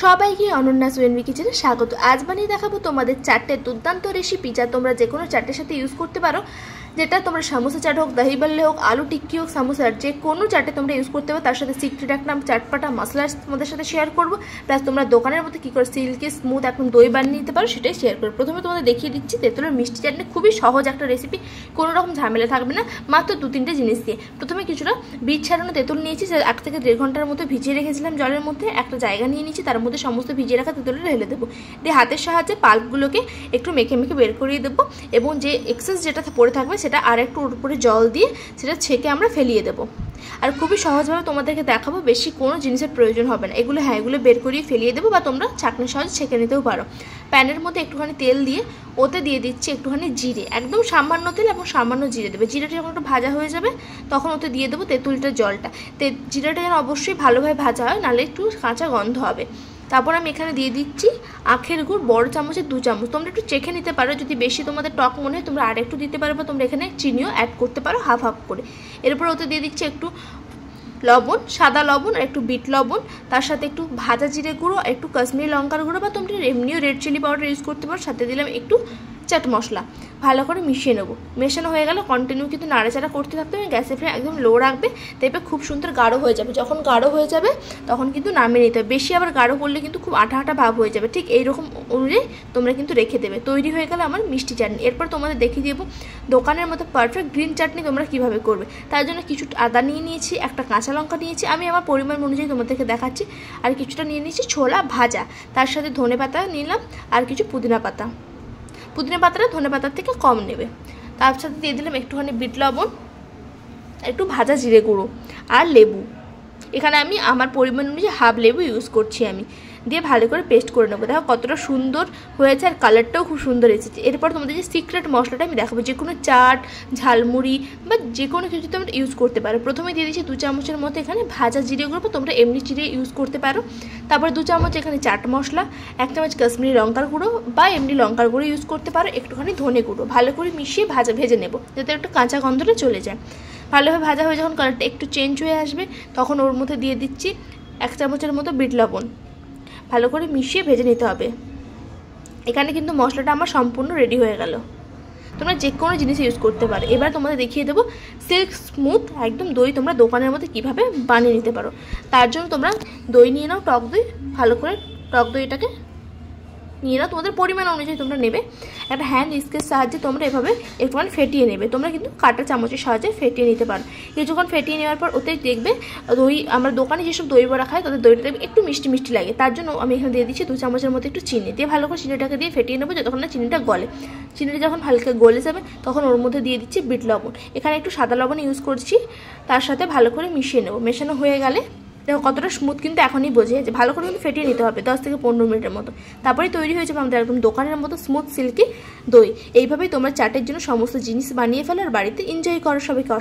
সবাইকে অনন্যাস ওয়েনবি কিচেনে স্বাগত। আজ বানিয়ে দেখাবো তোমাদের চারটে দুর্দান্ত রেসিপি যা তোমরা যে কোনো চারটের সাথে ইউজ করতে পারো। যেটা তোমরা সমোসা চাট হোক, দহি বাল্লে হোক, আলু টিক্কি হোক, সমোসার যে কোনো চাটে তোমরা ইউজ করতে পারো। তার সাথে সিক্রেট একটা চাটপাটা মশলা তোমাদের সাথে শেয়ার করবো। প্লাস তোমরা দোকানের মধ্যে কী করে সিল্কি স্মুথ একদম দই বানিয়ে নিতে পারো সেটাই শেয়ার করবো। প্রথমে তোমাদের দেখিয়ে দিচ্ছি তেঁতুলের মিষ্টি চাটনি। খুবই সহজ একটা রেসিপি, কোনো রকম ঝামেলা থাকবে না, মাত্র 2-3টে জিনিস দিয়ে। প্রথমে কিছুটা বীজ ছাড়ানো তেঁতুল নিয়েছি, 1 থেকে 1.5 ঘন্টার মতো ভিজিয়ে রেখেছিলাম জলের মধ্যে। একটা জায়গা নিয়ে নিচ্ছি, তার মধ্যে সমস্ত ভিজিয়ে রাখা তেঁতুলটা ঢেলে দেবো। দিয়ে হাতের সাহায্যে পাল্পগুলোকে একটু মেখে মেখে বের করিয়ে দেবো এবং যে এক্সেস যেটা পড়ে থাকবে সেটা আর একটু উপরে জল দিয়ে সেটা ছেঁকে আমরা ফেলিয়ে দেবো। আর খুবই সহজভাবে তোমাদেরকে দেখাবো, বেশি কোনো জিনিসের প্রয়োজন হবে না। এগুলো এগুলো বের করিয়ে ফেলিয়ে দেবো বা তোমরা ছাঁকনি সহজে ছেঁকে নিতেও পারো। প্যানের মধ্যে একটুখানি তেল দিয়ে ওতে দিয়ে দিচ্ছি একটুখানি জিরে, একদম সামান্য তেল এবং সামান্য জিরে দেবে। জিরেটা যখন একটু ভাজা হয়ে যাবে তখন ওতে দিয়ে দেবো তেঁতুলটার জলটা। জিরাটা যেন অবশ্যই ভালোভাবে ভাজা হয়, নাহলে একটু কাঁচা গন্ধ হবে। তারপর আমি এখানে দিয়ে দিচ্ছি আখের গুড়, বড় চামচের 2 চামচ। তোমরা একটু চেখে নিতে পারো, যদি বেশি তোমাদের টক মনে হয় তোমরা আর একটু দিতে পারো, বা তোমরা এখানে চিনিও অ্যাড করতে পারো হাফ হাফ করে। এরপর ওতে দিয়ে দিচ্ছি একটু লবণ, সাদা লবণ আর একটু বিট লবণ, তার সাথে একটু ভাজা জিরে গুঁড়ো, একটু কাশ্মীরি লঙ্কার গুঁড়ো, বা তোমরা এমনিও রেড চিলি পাউডার ইউজ করতে পারো। সাথে দিলাম একটু চাট মশলা। ভালো করে মিশিয়ে নেবো। মেশানো হয়ে গেলে কন্টিনিউ কিন্তু নাড়াচাড়া করতে থাকতে হবে। গ্যাসের ফ্লেম একদম লো রাখবে, দেখবে খুব সুন্দর গাঢ় হয়ে যাবে। যখন গাঢ় হয়ে যাবে তখন কিন্তু নামিয়ে নিতে হবে। বেশি আবার গাঢ় করলে কিন্তু খুব আঠা আঠা ভাব হয়ে যাবে। ঠিক এইরকম অনুযায়ী তোমরা কিন্তু রেখে দেবে। তৈরি হয়ে গেলে আমার মিষ্টি চাটনি। এরপর তোমাদের দেখিয়ে দেবো দোকানের মতো পারফেক্ট গ্রিন চাটনি তোমরা কীভাবে করবে। তার জন্য কিছু আদা নিয়ে নিয়েছি, একটা কাঁচা লঙ্কা নিয়েছি, আমি আমার পরিমাণ অনুযায়ী তোমাদেরকে দেখাচ্ছি। আর কিছুটা নিয়ে নিয়েছি ছোলা ভাজা, তার সাথে ধনে পাতা নিলাম আর কিছু পুদিনা পাতা। পুদিনা পাতাটা ধনে পাতার থেকে কম নেবে। তার সাথে দিয়ে দিলাম একটুখানি বিট লবণ, একটু ভাজা জিরে গুঁড়ো আর লেবু। এখানে আমি আমার পরিমাণ অনুযায়ী হাফ লেবু ইউজ করছি আমি। দিয়ে ভালো করে পেস্ট করে নেবো। দেখো কতটা সুন্দর হয়েছে আর কালারটাও খুব সুন্দর এসেছে। এরপর তোমাদের যে সিক্রেট মশলাটা আমি দেখাবো, যে কোনো চাট, ঝালমুড়ি বা যে কোনো কিছু তোমরা ইউজ করতে পারো। প্রথমে দিয়ে দিচ্ছি 2 চামচের মতো এখানে ভাজা জিরে গুঁড়ো, তোমরা এমনি জিরে ইউজ করতে পারো। তারপর 2 চামচ এখানে চাট মশলা, 1 চামচ কাশ্মীরি লঙ্কার গুঁড়ো বা এমনি লঙ্কার গুঁড়ো ইউজ করতে পারো, একটুখানি ধনে গুঁড়ো। ভালো করে মিশিয়ে ভেজে নেবো যাতে একটু কাঁচা গন্ধটা চলে যায়। ভালোভাবে ভাজা হয়ে যখন কালারটা একটু চেঞ্জ হয়ে আসবে তখন ওর মধ্যে দিয়ে দিচ্ছি 1 চামচের মতো বিট লবণ। ভালো করে মিশিয়ে ভেজে নিতে হবে। এখানে কিন্তু মশলাটা আমার সম্পূর্ণ রেডি হয়ে গেল। তোমরা যে কোনো জিনিস ইউজ করতে পারো। এবার তোমাদের দেখিয়ে দেবো সিল্ক স্মুথ একদম দই তোমরা দোকানের মধ্যে কীভাবে বানিয়ে নিতে পারো। তার জন্য তোমরা দই নিয়ে নাও, টক দই। ভালো করে টক দইটাকে নিয়ে নাও, তোমাদের পরিমাণ অনুযায়ী তোমরা নেবে। একটা হ্যান্ড স্কেচের সাহায্যে তোমরা এভাবে একটুখানি ফেটিয়ে নেবে। তোমরা কিন্তু কাঁটা চামচের সাহায্যে ফেটিয়ে নিতে পারো। কিছুক্ষণ ফেটিয়ে নেওয়ার পর ওতেই দেখবে দই, আমরা দোকানে যেসব দই বড়া খাই তাদের দইটা দেখবে একটু মিষ্টি মিষ্টি লাগে। তার জন্য আমি এখানে দিয়ে দিচ্ছি 2 চামচের মতো একটু চিনি। দিয়ে ভালো করে চিনিটাকে দিয়ে ফেটিয়ে নেবো যতক্ষণ না চিনিটা গলে। চিনিটা যখন হালকা গলে যাবে তখন ওর মধ্যে দিয়ে দিচ্ছি বিট লবণ। এখানে একটু সাদা লবণ ইউজ করছি। তার সাথে ভালো করে মিশিয়ে নেবো। মেশানো হয়ে গেলে দেখো কতটা স্মুথ কিন্তু এখনই বোঝে যাচ্ছে। ভালো করে কিন্তু ফেটিয়ে নিতে হবে 10 থেকে 15 মিনিটের মতো। তারপরে তৈরি হয়ে যাবে আমাদের একদম দোকানের মতো স্মুথ সিল্কি দই। এইভাবেই তোমরা চাটের জন্য সমস্ত জিনিস বানিয়ে ফেলো আর বাড়িতে এনজয় করো। সবাইকে